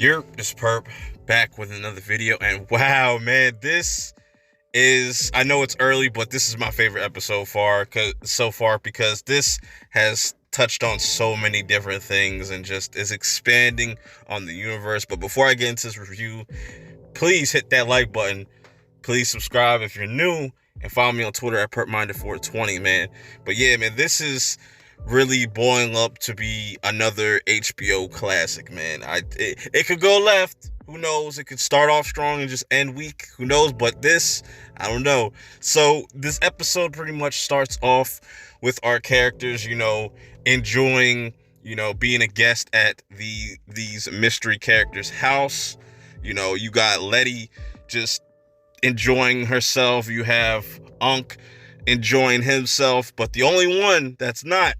This perp back with another video, and wow, man, I know it's early, but this is my favorite episode so far because this has touched on so many different things and just is expanding on the universe. But before I get into this review, please hit that like button. Please subscribe if you're new, and follow me on Twitter at perpminder420, man. But yeah, man, this is really boiling up to be another HBO classic, man. It could go left. Who knows? It could start off strong and just end weak. Who knows? But this, I don't know. So this episode pretty much starts off with our characters, enjoying, being a guest at these mystery characters' house. You got Leti just enjoying herself. You have Unc enjoying himself. But the only one that's not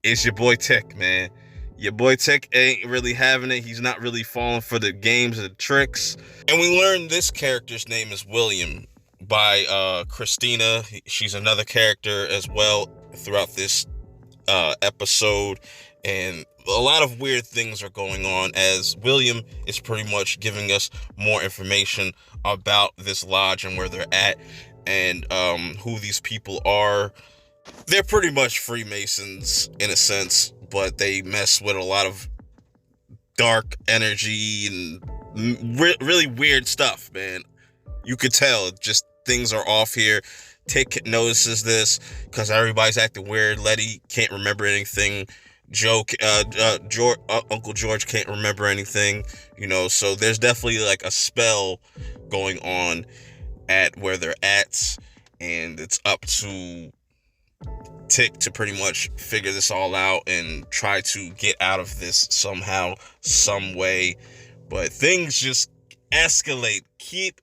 is your boy Tick, man. Your boy Tick ain't really having it. He's not really falling for the games and the tricks. And we learn this character's name is William by Christina. She's another character as well throughout this episode. And a lot of weird things are going on as William is pretty much giving us more information about this lodge and where they're at and who these people are. They're pretty much Freemasons in a sense, but they mess with a lot of dark energy and really weird stuff, man. You could tell just things are off here. Tick notices this because everybody's acting weird. Leti can't remember anything. Uncle George can't remember anything, so there's definitely like a spell going on at where they're at, and it's up to Tick to pretty much figure this all out and try to get out of this somehow, some way. But things just escalate, keep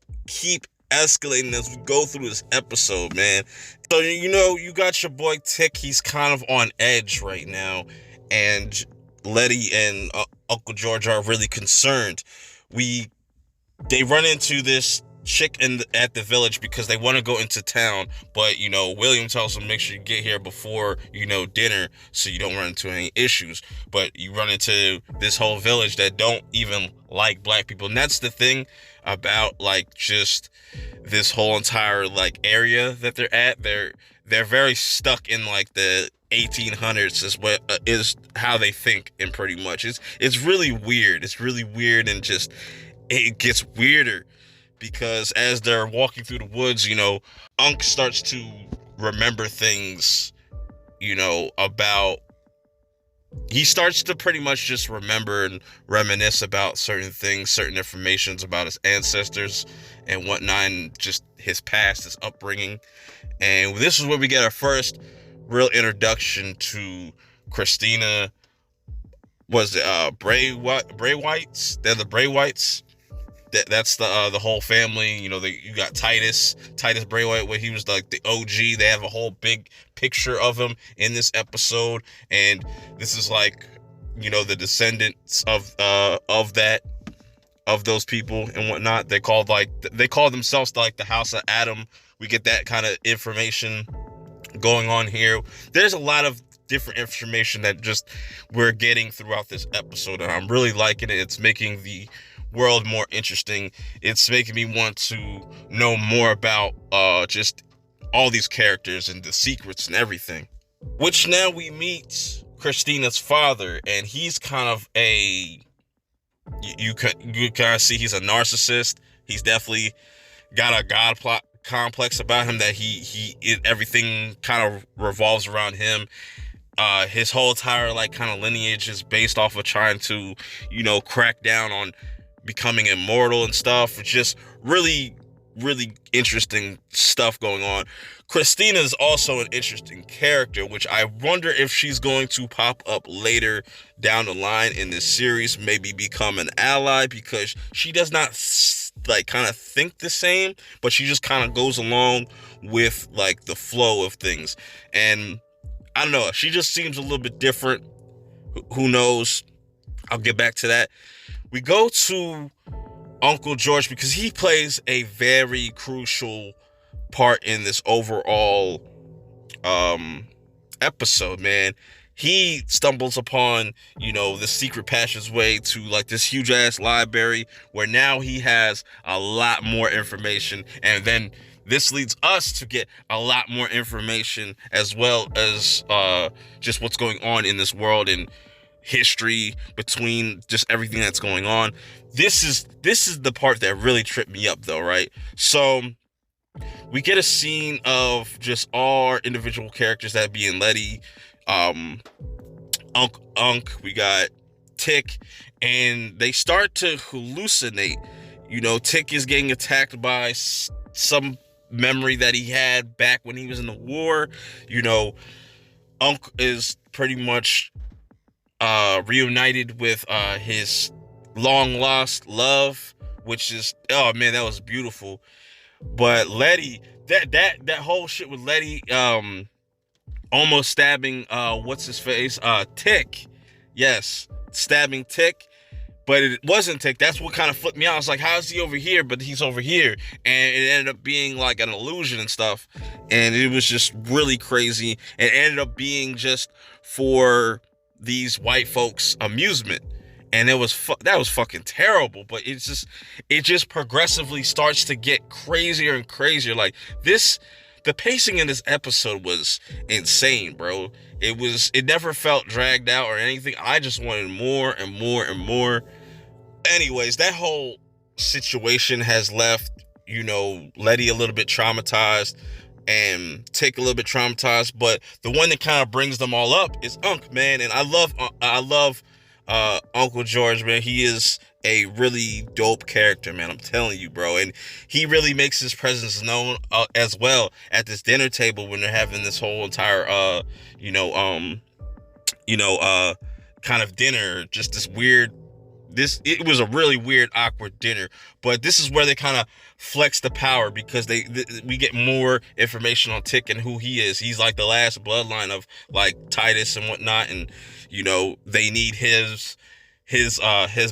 escalating as we go through this episode, man. So, you got your boy Tick. He's kind of on edge right now, and Leti and Uncle George are really concerned. They run into this chick at the village because they want to go into town, but William tells them make sure you get here before dinner so you don't run into any issues. But you run into this whole village that don't even like black people, and that's the thing about just this whole entire area that they're at. They're very stuck in the 1800s is how they think, and pretty much it's really weird. It's really weird, and just it gets weirder because as they're walking through the woods, Unc starts to remember things, he starts to pretty much just remember and reminisce about certain things, certain informations about his ancestors and whatnot, and just his past, his upbringing. And this is where we get our first real introduction to Christina. Was it Braithwhites? They're the Braithwhites. That's the whole family. You got Titus Braithwhite, where he was the OG. They have a whole big picture of him in this episode, and this is the descendants of those people and whatnot. They call themselves the House of Ardham. We get that kind of information going on here. There's a lot of different information that just we're getting throughout this episode, and I'm really liking it. It's making the world more interesting. It's making me want to know more about just all these characters and the secrets and everything. Which now we meet Christina's father, and he's kind of you kind of see he's a narcissist. He's definitely got a god complex about him that everything kind of revolves around him. His whole entire kind of lineage is based off of trying to crack down on becoming immortal and stuff. It's just really interesting stuff going on. Christina is also an interesting character, which I wonder if she's going to pop up later down the line in this series, maybe become an ally, because she does not kind of think the same, but she just kind of goes along with the flow of things. And I don't know, she just seems a little bit different. Who knows? I'll get back to that. We go to Uncle George because he plays a very crucial part in this overall episode, man. he stumbles upon, the secret passageway to like this huge ass library where now he has a lot more information. And then this leads us to get a lot more information as well as just what's going on in this world and history between just everything that's going on. This is the part that really tripped me up though, right? So we get a scene of just all our individual characters, that being Leti, Unk, we got Tick, and they start to hallucinate. Tick is getting attacked by some memory that he had back when he was in the war. Unk is pretty much reunited with his long lost love, which is, oh man, that was beautiful. But Leti, that whole shit with Leti, almost stabbing what's his face, Tick, yes, stabbing Tick, but it wasn't Tick. That's what kind of flipped me out. I was like, how is he over here but he's over here? And it ended up being like an illusion and stuff, and it was just really crazy. It ended up being just for these white folks' amusement, and that was fucking terrible. But it just progressively starts to get crazier and crazier. Like the pacing in this episode was insane, bro. It never felt dragged out or anything. I just wanted more and more and more. Anyways, that whole situation has left, Leti a little bit traumatized and Tick a little bit traumatized, but the one that kind of brings them all up is Unk, man. And I love Uncle George, man. He is a really dope character, man. I'm telling you, bro. And he really makes his presence known as well at this dinner table when they're having this whole entire kind of dinner. Just this weird, it was a really weird, awkward dinner, but this is where they kind of flex the power, because we get more information on Tick and who he is. He's like the last bloodline of like Titus and whatnot, and they need his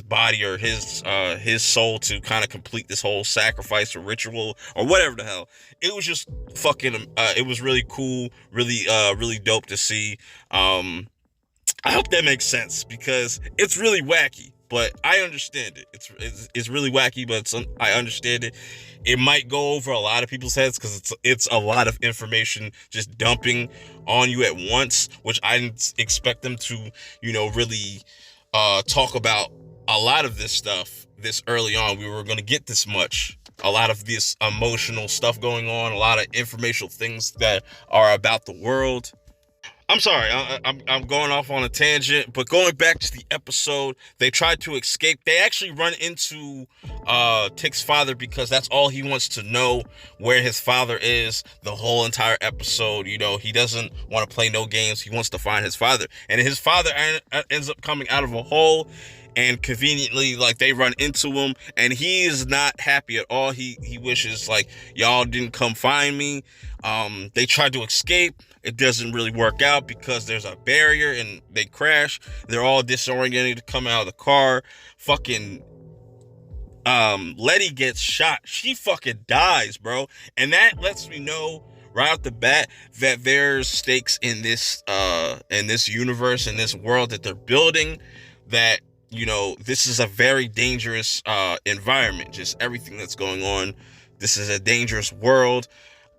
body or his soul to kind of complete this whole sacrifice or ritual or whatever the hell. It was just fucking it was really cool, really dope to see. I hope that makes sense, because it's really wacky, but I understand it. It's really wacky, but I understand it. It might go over a lot of people's heads because it's a lot of information just dumping on you at once, which I didn't expect them to, really talk about a lot of this stuff this early on. We were going to get this much. A lot of this emotional stuff going on, a lot of informational things that are about the world. I'm sorry, I'm going off on a tangent, but going back to the episode, they tried to escape. They actually run into Tick's father, because that's all he wants to know, where his father is the whole entire episode. He doesn't want to play no games. He wants to find his father. And his father ends up coming out of a hole, and conveniently, like, they run into him, and he is not happy at all. He wishes, like, y'all didn't come find me. They tried to escape. It doesn't really work out because there's a barrier and they crash. They're all disoriented to come out of the car. Fucking Leti gets shot. She fucking dies, bro. And that lets me know right off the bat that there's stakes in this universe, in this world that they're building, that this is a very dangerous environment. Just everything that's going on. This is a dangerous world.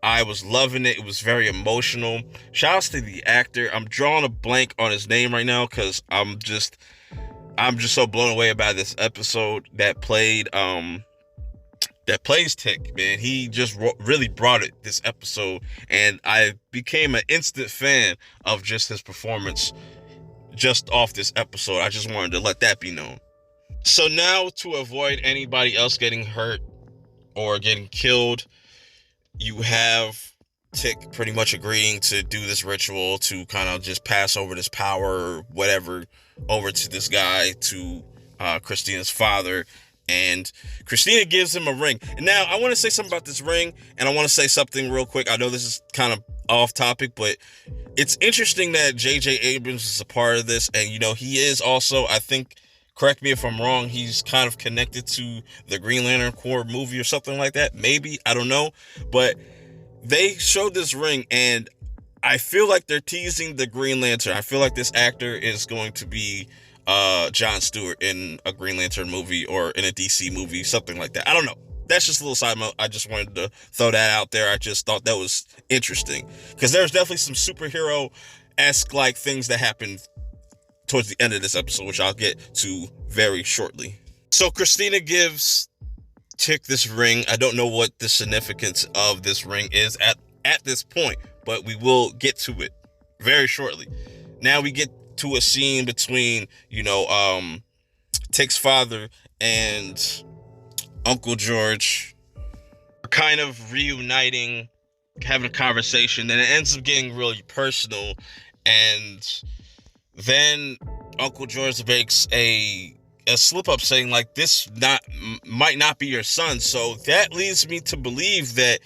I was loving it. It was very emotional. Shouts to the actor. I'm drawing a blank on his name right now because I'm just so blown away by this episode that plays Tick, man. He just really brought it this episode, and I became an instant fan of just his performance just off this episode. I just wanted to let that be known. So now, to avoid anybody else getting hurt or getting killed, you have Tick pretty much agreeing to do this ritual to kind of just pass over this power or whatever over to this guy, to Christina's father. And Christina gives him a ring. And now I want to say something about this ring, and I want to say something real quick. I know this is kind of off topic, but it's interesting that J.J. Abrams is a part of this. And, he is also, I think, correct me if I'm wrong, he's kind of connected to the Green Lantern Corps movie or something like that. Maybe, I don't know. But they showed this ring, and I feel like they're teasing the Green Lantern. I feel like this actor is going to be Jon Stewart in a Green Lantern movie or in a DC movie, something like that. I don't know. That's just a little side note. I just wanted to throw that out there. I just thought that was interesting because there's definitely some superhero-esque like things that happen towards the end of this episode, which I'll get to very shortly. So Christina gives Tick this ring. I don't know what the significance of this ring is at this point, but we will get to it very shortly. Now we get to a scene between, Tick's father and Uncle George, kind of reuniting, having a conversation, and it ends up getting really personal. And then Uncle George makes a slip up saying like might not be your son. So that leads me to believe that,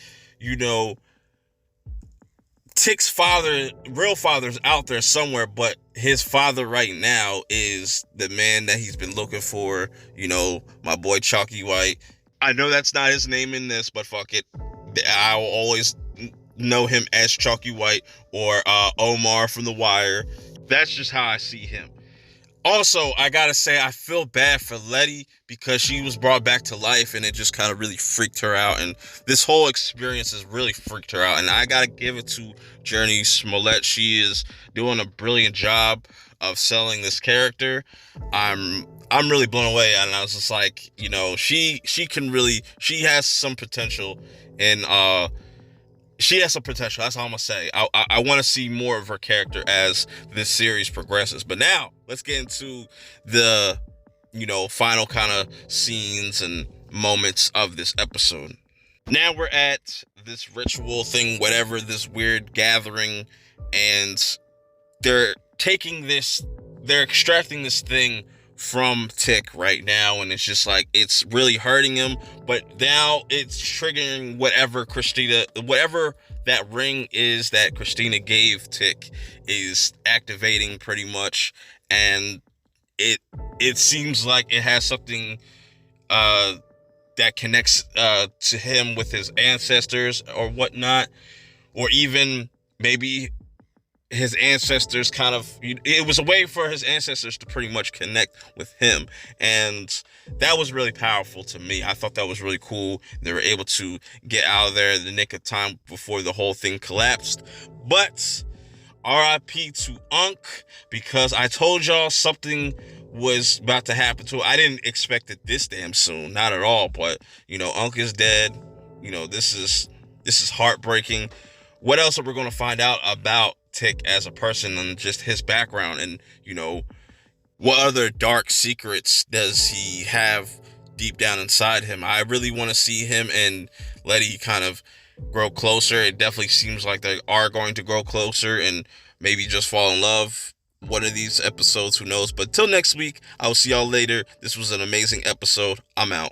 Tick's father, real father's out there somewhere, but his father right now is the man that he's been looking for, my boy Chalky White. I know that's not his name in this, but fuck it. I will always know him as Chalky White or Omar from The Wire. That's just how I see him. Also, I gotta say, I feel bad for Leti because she was brought back to life and it just kind of really freaked her out. And this whole experience has really freaked her out. And I gotta give it to Journey Smollett. She is doing a brilliant job of selling this character. I'm really blown away. And I was just like, she has some potential in she has some potential. That's all I'm gonna say. I want to see more of her character as this series progresses. But now let's get into the final kind of scenes and moments of this episode. Now we're at this ritual thing, whatever, this weird gathering, and they're extracting this thing from Tick right now, and it's just like it's really hurting him, but now it's triggering whatever that ring is that Christina gave Tick is activating pretty much. And it seems like it has something that connects to him with his ancestors or whatnot, or even maybe his ancestors it was a way for his ancestors to pretty much connect with him. And that was really powerful to me. I thought that was really cool. They were able to get out of there in the nick of time before the whole thing collapsed. But RIP to Unc, because I told y'all something was about to happen to him. I didn't expect it this damn soon, not at all. But Unc is dead. This is heartbreaking. What else are we going to find out about Tick as a person and just his background, and what other dark secrets does he have deep down inside him? I really want to see him and Leti kind of grow closer. It definitely seems like they are going to grow closer and maybe just fall in love one of these episodes, who knows. But till next week, I will see y'all later. This was an amazing episode. I'm out.